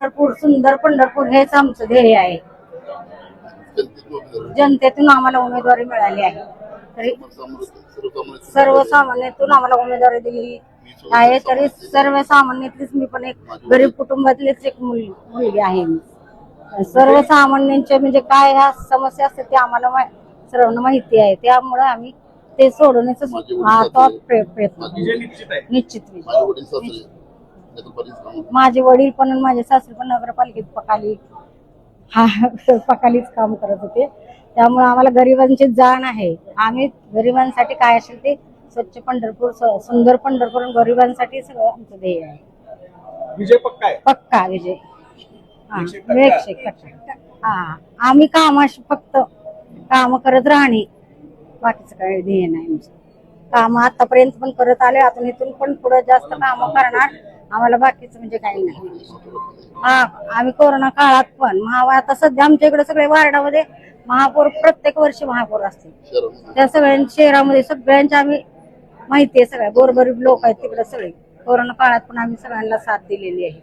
पंढरपूर, सुंदर पंढरपूर हेच आमचं ध्येय आहे. जनतेतून आम्हाला उमेदवारी मिळाली आहे, तरी सर्वसामान्यातून आम्हाला उमेदवारी दिली आहे. तरी सर्वसामान्यातलीच मी पण एक गरीब कुटुंबातलीच एक मुलगी आहे. सर्वसामान्यांचे म्हणजे काय ह्या समस्या असतात ते आम्हाला सर्वांना माहिती आहे. त्यामुळे आम्ही ते सोडवण्याचा प्रयत्न निश्चित. माझे वडील पण माझे सासरे पण नगरपालिकेत पकालीच काम करत होते. त्यामुळे आम्हाला गरिबांची जाण आहे. आम्ही गरिबांसाठी काय असेल ते स्वच्छ पंढरपूर, सुंदर पंढरपूर, गरिबांसाठी सगळं आमचं ध्येय आहे. विजय पक्का आहे. पक्का विजय. आम्ही फक्त काम करत राहणे, बाकीचं काही ध्येय नाही आमचं. काम आतापर्यंत पण करत आले, अजून इथून पण पुढे जास्त काम करणार. आम्हाला बाकीचं म्हणजे काही नाही. आम्ही कोरोना काळात पण आता सध्या आमच्या इकडे सगळे वार्डामध्ये महापौर प्रत्येक वर्षी महापौर असते. त्या सगळ्यांच्या शहरामध्ये सगळ्यांच्या आम्ही माहिती आहे. सगळ्या गोरगरीब लोक आहेत तिकडे सगळे. कोरोना काळात पण आम्ही सगळ्यांना साथ दिलेली आहे.